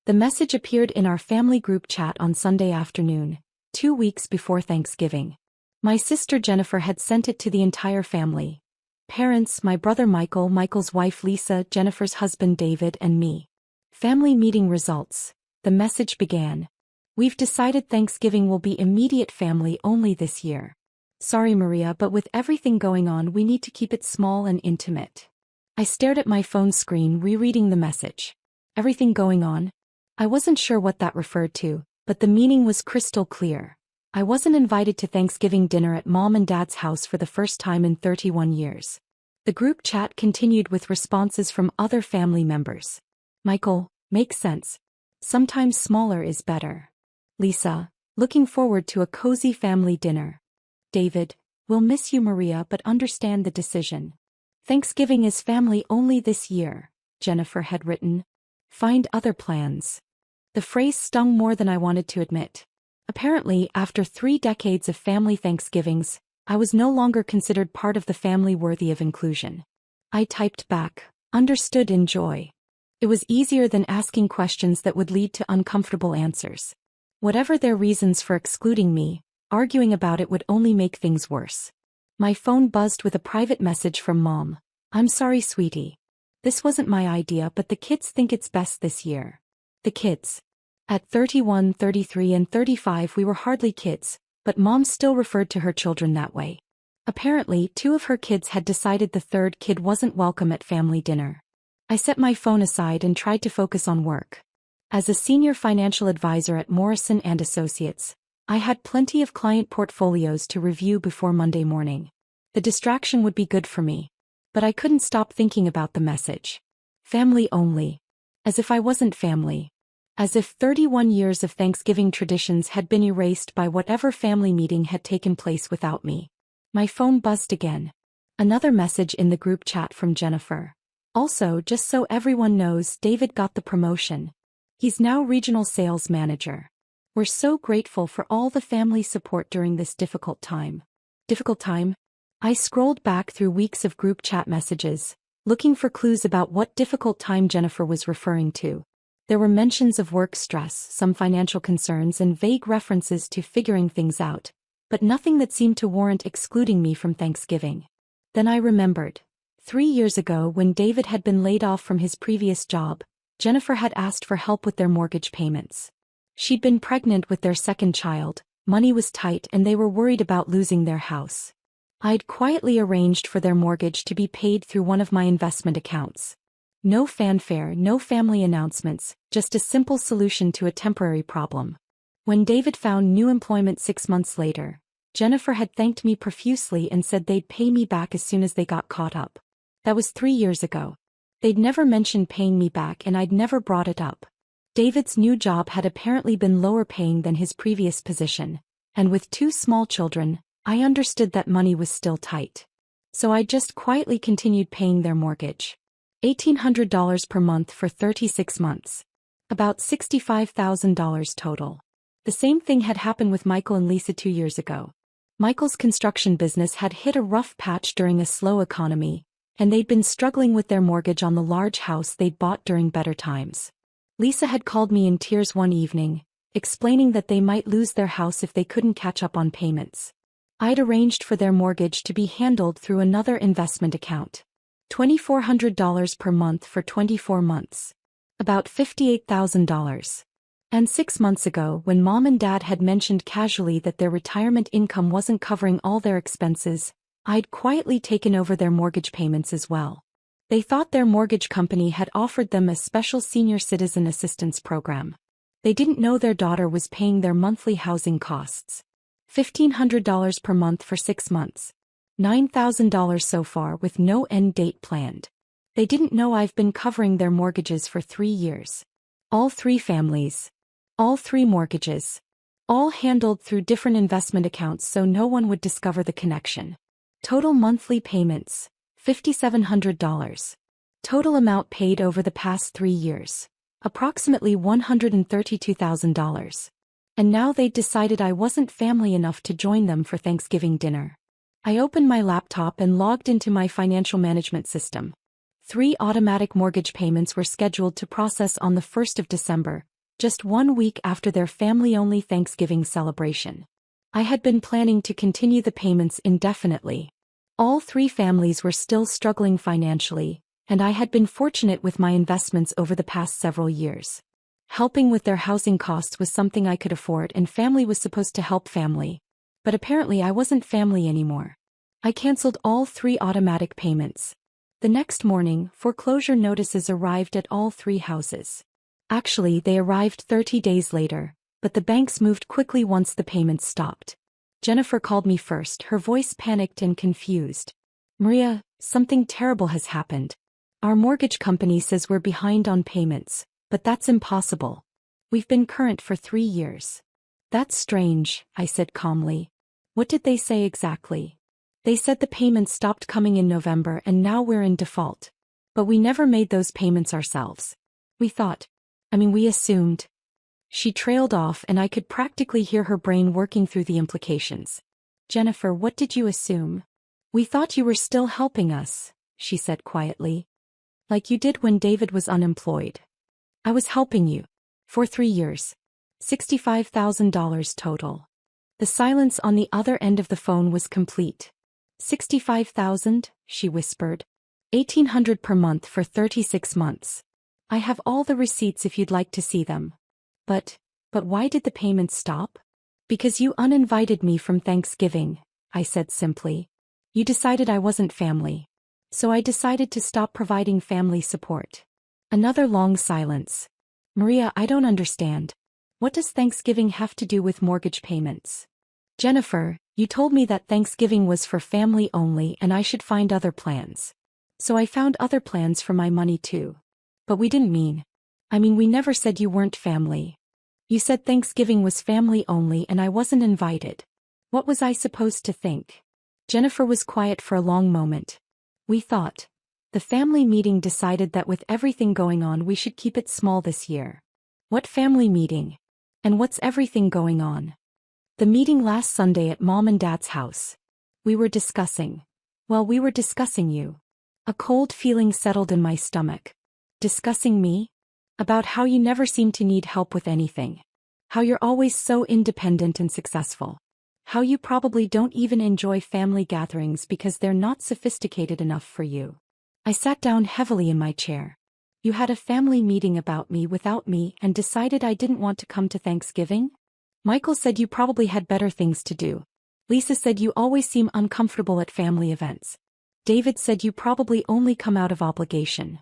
The message appeared in our family group chat on Sunday afternoon, 2 weeks before Thanksgiving. My sister Jennifer had sent it to the entire family. Parents, my brother Michael, Michael's wife Lisa, Jennifer's husband David, and me. Family meeting results. The message began. We've decided Thanksgiving will be immediate family only this year. Sorry Maria, but with everything going on we need to keep it small and intimate. I stared at my phone screen rereading the message. Everything going on? I wasn't sure what that referred to, but the meaning was crystal clear. I wasn't invited to Thanksgiving dinner at Mom and Dad's house for the first time in 31 years. The group chat continued with responses from other family members. Michael, makes sense. Sometimes smaller is better. Lisa, looking forward to a cozy family dinner. David, we'll miss you Maria but understand the decision. Thanksgiving is family only this year, Jennifer had written. Find other plans. The phrase stung more than I wanted to admit. Apparently, after 3 decades of family Thanksgivings, I was no longer considered part of the family worthy of inclusion. I typed back, understood in joy. It was easier than asking questions that would lead to uncomfortable answers. Whatever their reasons for excluding me, arguing about it would only make things worse. My phone buzzed with a private message from Mom. I'm sorry sweetie. This wasn't my idea but the kids think it's best this year. The kids. At 31, 33 and 35 we were hardly kids, but Mom still referred to her children that way. Apparently 2 of her kids had decided the 3rd kid wasn't welcome at family dinner. I set my phone aside and tried to focus on work. As a senior financial advisor at Morrison & Associates, I had plenty of client portfolios to review before Monday morning. The distraction would be good for me. But I couldn't stop thinking about the message. Family only. As if I wasn't family. As if 31 years of Thanksgiving traditions had been erased by whatever family meeting had taken place without me. My phone buzzed again. Another message in the group chat from Jennifer. Also, just so everyone knows, David got the promotion. He's now regional sales manager. We're so grateful for all the family support during this difficult time. Difficult time? I scrolled back through weeks of group chat messages, looking for clues about what difficult time Jennifer was referring to. There were mentions of work stress, some financial concerns and vague references to figuring things out, but nothing that seemed to warrant excluding me from Thanksgiving. Then I remembered. 3 years ago when David had been laid off from his previous job, Jennifer had asked for help with their mortgage payments. She'd been pregnant with their 2nd child, money was tight and they were worried about losing their house. I'd quietly arranged for their mortgage to be paid through one of my investment accounts. No fanfare, no family announcements, just a simple solution to a temporary problem. When David found new employment 6 months later, Jennifer had thanked me profusely and said they'd pay me back as soon as they got caught up. That was 3 years ago. They'd never mentioned paying me back and I'd never brought it up. David's new job had apparently been lower paying than his previous position, and with 2 small children, I understood that money was still tight. So I just quietly continued paying their mortgage. $1,800 per month for 36 months. About $65,000 total. The same thing had happened with Michael and Lisa 2 years ago. Michael's construction business had hit a rough patch during a slow economy, and they'd been struggling with their mortgage on the large house they'd bought during better times. Lisa had called me in tears one evening, explaining that they might lose their house if they couldn't catch up on payments. I'd arranged for their mortgage to be handled through another investment account. $2,400 per month for 24 months. About $58,000. And 6 months ago, when Mom and Dad had mentioned casually that their retirement income wasn't covering all their expenses, I'd quietly taken over their mortgage payments as well. They thought their mortgage company had offered them a special senior citizen assistance program. They didn't know their daughter was paying their monthly housing costs. $1,500 per month for 6 months. $9,000 so far with no end date planned. They didn't know I've been covering their mortgages for 3 years. All 3 families. All 3 mortgages. All handled through different investment accounts so no one would discover the connection. Total monthly payments. $5,700. Total amount paid over the past 3 years. Approximately $132,000. And now they'd decided I wasn't family enough to join them for Thanksgiving dinner. I opened my laptop and logged into my financial management system. 3 automatic mortgage payments were scheduled to process on the 1st of December, just 1 week after their family-only Thanksgiving celebration. I had been planning to continue the payments indefinitely. All three families were still struggling financially, and I had been fortunate with my investments over the past several years. Helping with their housing costs was something I could afford, and family was supposed to help family. But apparently I wasn't family anymore. I canceled all three automatic payments. The next morning, foreclosure notices arrived at all three houses. Actually, they arrived 30 days later, but the banks moved quickly once the payments stopped. Jennifer called me first, her voice panicked and confused. "Maria, something terrible has happened. Our mortgage company says we're behind on payments, but that's impossible. We've been current for 3 years." "That's strange," I said calmly. "What did they say exactly?" "They said the payments stopped coming in November and now we're in default. But we never made those payments ourselves. We assumed." She trailed off and I could practically hear her brain working through the implications. "Jennifer, what did you assume?" "We thought you were still helping us," she said quietly. "Like you did when David was unemployed." "I was helping you. For 3 years. $65,000 total." The silence on the other end of the phone was complete. "65,000, she whispered. $1,800 per month for 36 months. I have all the receipts if you'd like to see them." But why did the payments stop?" "Because you uninvited me from Thanksgiving," I said simply. "You decided I wasn't family. So I decided to stop providing family support." Another long silence. "Maria, I don't understand. What does Thanksgiving have to do with mortgage payments?" "Jennifer, you told me that Thanksgiving was for family only and I should find other plans. So I found other plans for my money too. But we didn't mean. We never said you weren't family. You said Thanksgiving was family only and I wasn't invited. What was I supposed to think?" Jennifer was quiet for a long moment. "We thought. The family meeting decided that with everything going on we should keep it small this year." "What family meeting? And what's everything going on?" "The meeting last Sunday at Mom and Dad's house. We were discussing you." A cold feeling settled in my stomach. "Discussing me? About how you never seem to need help with anything. How you're always so independent and successful. How you probably don't even enjoy family gatherings because they're not sophisticated enough for you." I sat down heavily in my chair. "You had a family meeting about me without me and decided I didn't want to come to Thanksgiving? Michael said you probably had better things to do. Lisa said you always seem uncomfortable at family events. David said you probably only come out of obligation.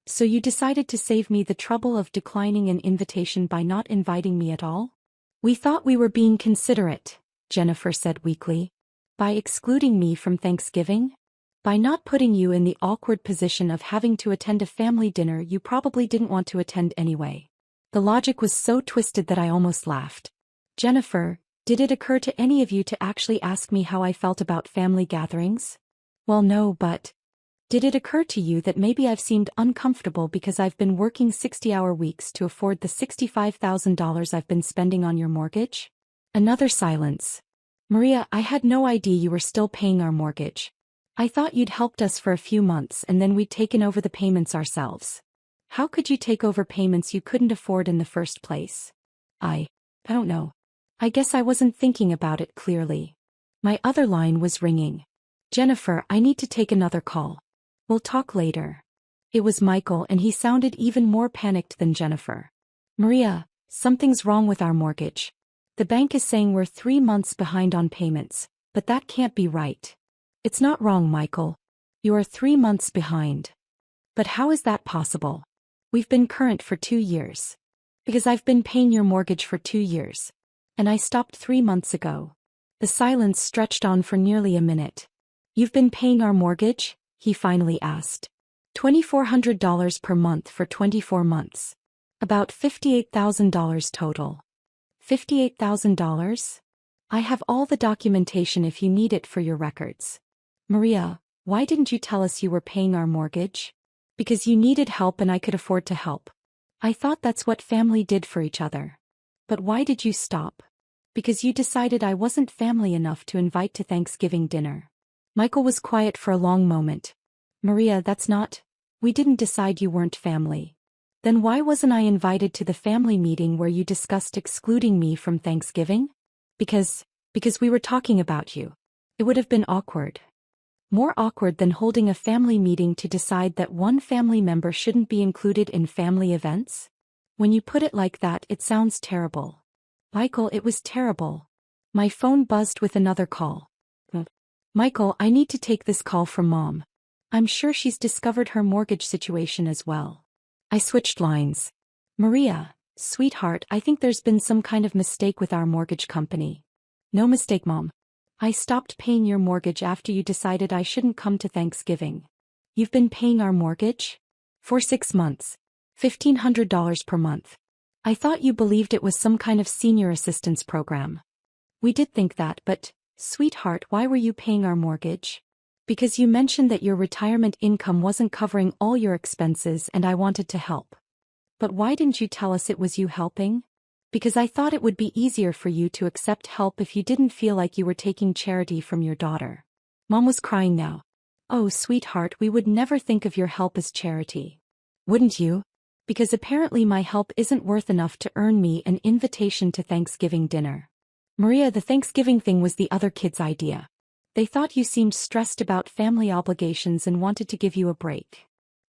So you decided to save me the trouble of declining an invitation by not inviting me at all?" "We thought we were being considerate," Jennifer said weakly. "By excluding me from Thanksgiving? By not putting you in the awkward position of having to attend a family dinner you probably didn't want to attend anyway." The logic was so twisted that I almost laughed. "Jennifer, did it occur to any of you to actually ask me how I felt about family gatherings?" "Well, no, but did it occur to you that maybe I've seemed uncomfortable because I've been working 60-hour weeks to afford the $65,000 I've been spending on your mortgage?" Another silence. "Maria, I had no idea you were still paying our mortgage. I thought you'd helped us for a few months and then we'd taken over the payments ourselves. How could you take over payments you couldn't afford in the first place?" I don't know. I guess I wasn't thinking about it clearly." My other line was ringing. "Jennifer, I need to take another call. We'll talk later." It was Michael and he sounded even more panicked than Jennifer. "Maria, something's wrong with our mortgage. The bank is saying we're 3 months behind on payments, but that can't be right." "It's not wrong, Michael. You are 3 months behind." "But how is that possible? We've been current for 2 years." "Because I've been paying your mortgage for 2 years. And I stopped 3 months ago." The silence stretched on for nearly a minute. "You've been paying our mortgage?" he finally asked. $2,400 per month for 24 months. About $58,000 total. $58,000? I have all the documentation if you need it for your records." "Maria, why didn't you tell us you were paying our mortgage?" "Because you needed help and I could afford to help. I thought that's what family did for each other." "But why did you stop?" "Because you decided I wasn't family enough to invite to Thanksgiving dinner." Michael was quiet for a long moment. "Maria, that's not. We didn't decide you weren't family. Then why wasn't I invited to the family meeting where you discussed excluding me from Thanksgiving? Because we were talking about you. It would have been awkward. More awkward than holding a family meeting to decide that one family member shouldn't be included in family events? When you put it like that, it sounds terrible. Michael, it was terrible. My phone buzzed with another call. Michael, I need to take this call from Mom. I'm sure she's discovered her mortgage situation as well. I switched lines. Maria, sweetheart, I think there's been some kind of mistake with our mortgage company. No mistake, Mom. I stopped paying your mortgage after you decided I shouldn't come to Thanksgiving. You've been paying our mortgage? For 6 months. $1,500 per month. I thought you believed it was some kind of senior assistance program. We did think that, but, sweetheart, why were you paying our mortgage? Because you mentioned that your retirement income wasn't covering all your expenses and I wanted to help. But why didn't you tell us it was you helping? Because I thought it would be easier for you to accept help if you didn't feel like you were taking charity from your daughter. Mom was crying now. Oh, sweetheart, we would never think of your help as charity. Wouldn't you? Because apparently my help isn't worth enough to earn me an invitation to Thanksgiving dinner. Maria, the Thanksgiving thing was the other kids' idea. They thought you seemed stressed about family obligations and wanted to give you a break.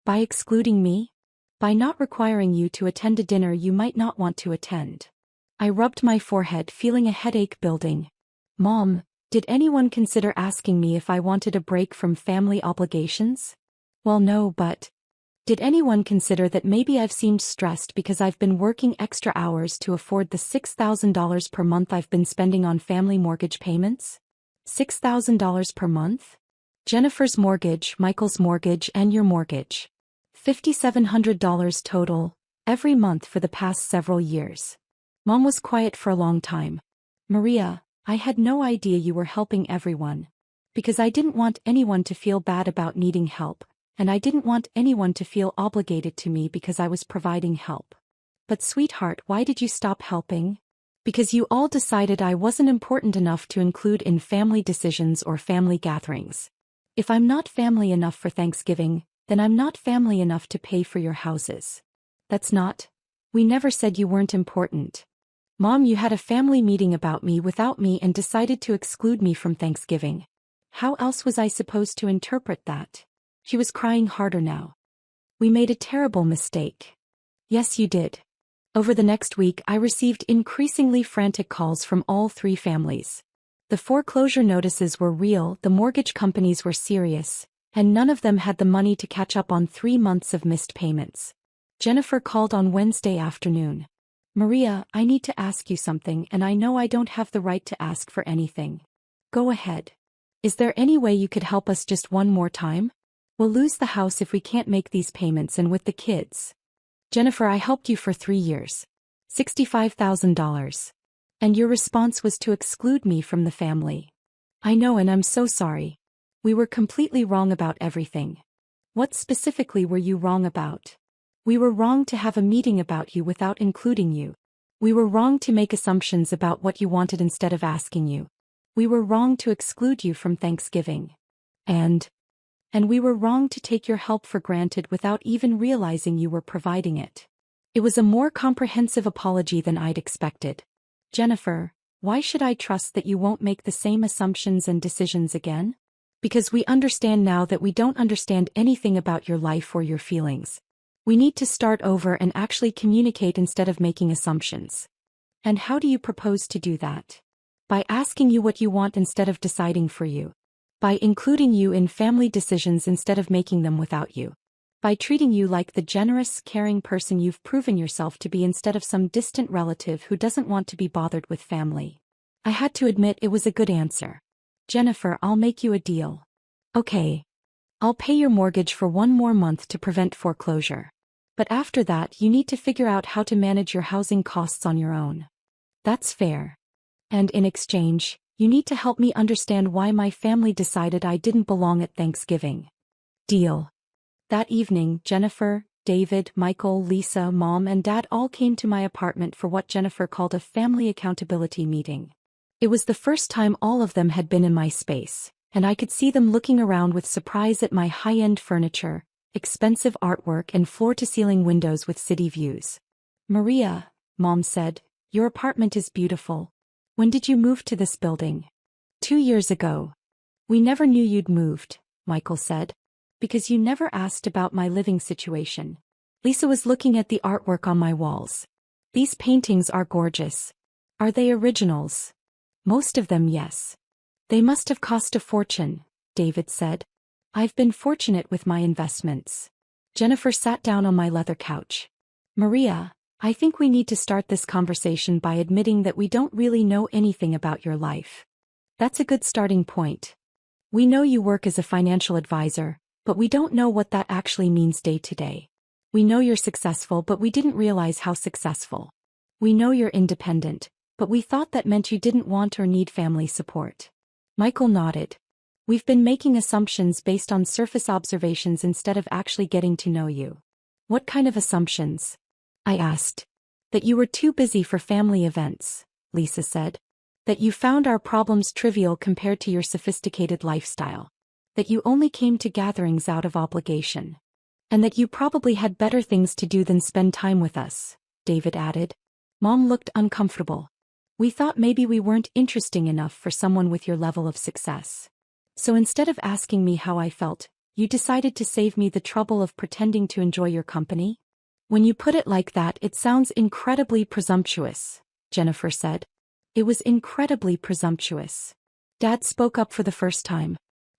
By excluding me? By not requiring you to attend a dinner you might not want to attend. I rubbed my forehead, feeling a headache building. Mom, did anyone consider asking me if I wanted a break from family obligations? Well, no, but did anyone consider that maybe I've seemed stressed because I've been working extra hours to afford the $6,000 per month I've been spending on family mortgage payments? $6,000 per month? Jennifer's mortgage, Michael's mortgage, and your mortgage. $5,700 total, every month for the past several years. Mom was quiet for a long time. Maria, I had no idea you were helping everyone. Because I didn't want anyone to feel bad about needing help, and I didn't want anyone to feel obligated to me because I was providing help. But sweetheart, why did you stop helping? Because you all decided I wasn't important enough to include in family decisions or family gatherings. If I'm not family enough for Thanksgiving, then I'm not family enough to pay for your houses. That's not. We never said you weren't important. Mom, you had a family meeting about me without me and decided to exclude me from Thanksgiving. How else was I supposed to interpret that? She was crying harder now. We made a terrible mistake. Yes, you did. Over the next week, I received increasingly frantic calls from all 3 families. The foreclosure notices were real, the mortgage companies were serious, and none of them had the money to catch up on 3 months of missed payments. Jennifer called on Wednesday afternoon. Maria, I need to ask you something and I know I don't have the right to ask for anything. Go ahead. Is there any way you could help us just one more time? We'll lose the house if we can't make these payments and with the kids. Jennifer, I helped you for 3 years. $65,000. And your response was to exclude me from the family. I know, and I'm so sorry. We were completely wrong about everything. What specifically were you wrong about? We were wrong to have a meeting about you without including you. We were wrong to make assumptions about what you wanted instead of asking you. We were wrong to exclude you from Thanksgiving. And we were wrong to take your help for granted without even realizing you were providing it. It was a more comprehensive apology than I'd expected. Jennifer, why should I trust that you won't make the same assumptions and decisions again? Because we understand now that we don't understand anything about your life or your feelings. We need to start over and actually communicate instead of making assumptions. And how do you propose to do that? By asking you what you want instead of deciding for you. By including you in family decisions instead of making them without you. By treating you like the generous, caring person you've proven yourself to be instead of some distant relative who doesn't want to be bothered with family. I had to admit it was a good answer. Jennifer, I'll make you a deal. Okay. I'll pay your mortgage for 1 more month to prevent foreclosure. But after that you need to figure out how to manage your housing costs on your own. That's fair. And in exchange, you need to help me understand why my family decided I didn't belong at Thanksgiving. Deal. That evening, Jennifer, David, Michael, Lisa, Mom, and Dad all came to my apartment for what Jennifer called a family accountability meeting. It was the first time all of them had been in my space, and I could see them looking around with surprise at my high-end furniture, expensive artwork and floor-to-ceiling windows with city views. Maria, Mom said, your apartment is beautiful. When did you move to this building? 2 years ago. We never knew you'd moved, Michael said. Because you never asked about my living situation. Lisa was looking at the artwork on my walls. These paintings are gorgeous. Are they originals? Most of them, yes. They must have cost a fortune, David said. I've been fortunate with my investments. Jennifer sat down on my leather couch. Maria, I think we need to start this conversation by admitting that we don't really know anything about your life. That's a good starting point. We know you work as a financial advisor, but we don't know what that actually means day to day. We know you're successful, but we didn't realize how successful. We know you're independent, but we thought that meant you didn't want or need family support. Michael nodded. We've been making assumptions based on surface observations instead of actually getting to know you. What kind of assumptions? I asked. That you were too busy for family events, Lisa said. That you found our problems trivial compared to your sophisticated lifestyle. That you only came to gatherings out of obligation. And that you probably had better things to do than spend time with us, David added. Mom looked uncomfortable. We thought maybe we weren't interesting enough for someone with your level of success. So instead of asking me how I felt, you decided to save me the trouble of pretending to enjoy your company? When you put it like that, it sounds incredibly presumptuous, Jennifer said. It was incredibly presumptuous. Dad spoke up for the first time.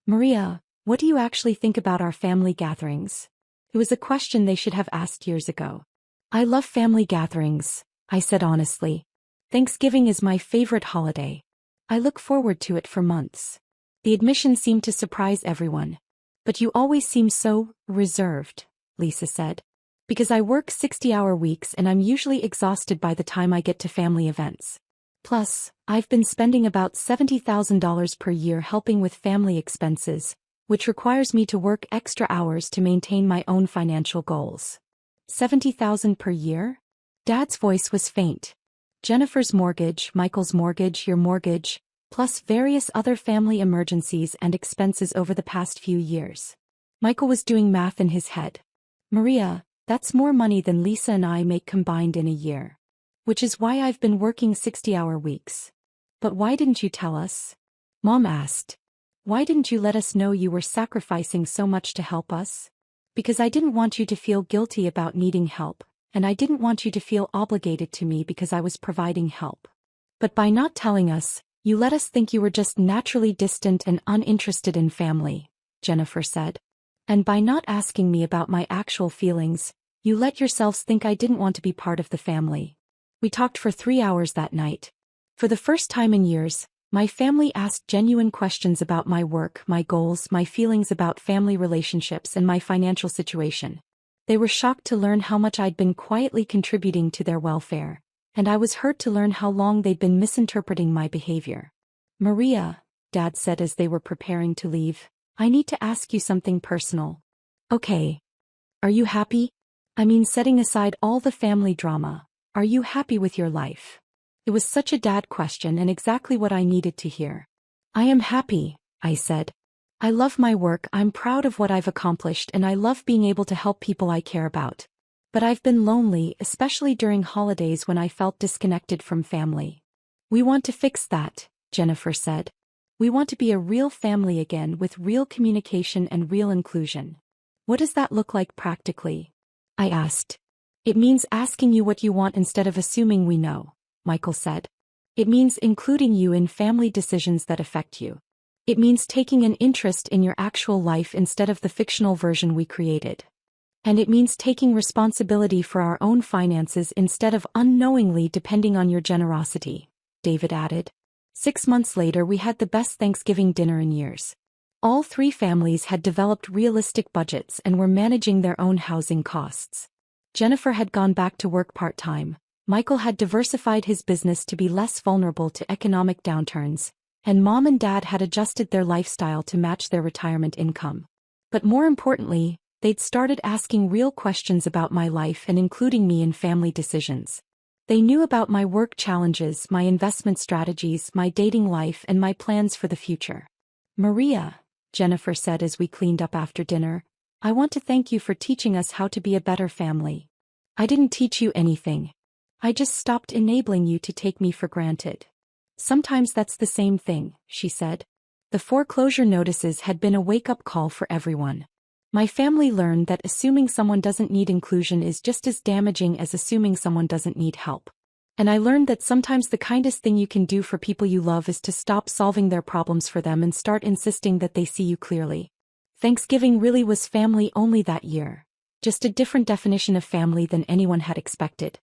Maria, what do you actually think about our family gatherings? It was a question they should have asked years ago. I love family gatherings, I said honestly. Thanksgiving is my favorite holiday. I look forward to it for months. The admission seemed to surprise everyone. But you always seem so reserved, Lisa said. Because I work 60-hour weeks and I'm usually exhausted by the time I get to family events. Plus, I've been spending about $70,000 per year helping with family expenses, which requires me to work extra hours to maintain my own financial goals. $70,000 per year? Dad's voice was faint. Jennifer's mortgage, Michael's mortgage, your mortgage, plus various other family emergencies and expenses over the past few years. Michael was doing math in his head. Maria, that's more money than Lisa and I make combined in a year. Which is why I've been working 60-hour weeks. But why didn't you tell us? Mom asked. Why didn't you let us know you were sacrificing so much to help us? Because I didn't want you to feel guilty about needing help, and I didn't want you to feel obligated to me because I was providing help. But by not telling us, you let us think you were just naturally distant and uninterested in family, Jennifer said. And by not asking me about my actual feelings, you let yourselves think I didn't want to be part of the family. We talked for 3 hours that night. For the first time in years, my family asked genuine questions about my work, my goals, my feelings about family relationships, and my financial situation. They were shocked to learn how much I'd been quietly contributing to their welfare, and I was hurt to learn how long they'd been misinterpreting my behavior. Maria, Dad said as they were preparing to leave, I need to ask you something personal. Okay. Are you happy? I mean, setting aside all the family drama. Are you happy with your life? It was such a dad question and exactly what I needed to hear. I am happy, I said. I love my work, I'm proud of what I've accomplished, and I love being able to help people I care about. But I've been lonely, especially during holidays when I felt disconnected from family. We want to fix that, Jennifer said. We want to be a real family again with real communication and real inclusion. What does that look like practically? I asked. It means asking you what you want instead of assuming we know, Michael said. It means including you in family decisions that affect you. It means taking an interest in your actual life instead of the fictional version we created. And it means taking responsibility for our own finances instead of unknowingly depending on your generosity, David added. 6 months later, we had the best Thanksgiving dinner in years. All 3 families had developed realistic budgets and were managing their own housing costs. Jennifer had gone back to work part-time, Michael had diversified his business to be less vulnerable to economic downturns, and Mom and Dad had adjusted their lifestyle to match their retirement income. But more importantly, they'd started asking real questions about my life and including me in family decisions. They knew about my work challenges, my investment strategies, my dating life, and my plans for the future. Maria, Jennifer said as we cleaned up after dinner, I want to thank you for teaching us how to be a better family. I didn't teach you anything. I just stopped enabling you to take me for granted. Sometimes that's the same thing, she said. The foreclosure notices had been a wake-up call for everyone. My family learned that assuming someone doesn't need inclusion is just as damaging as assuming someone doesn't need help. And I learned that sometimes the kindest thing you can do for people you love is to stop solving their problems for them and start insisting that they see you clearly. Thanksgiving really was family only that year. Just a different definition of family than anyone had expected.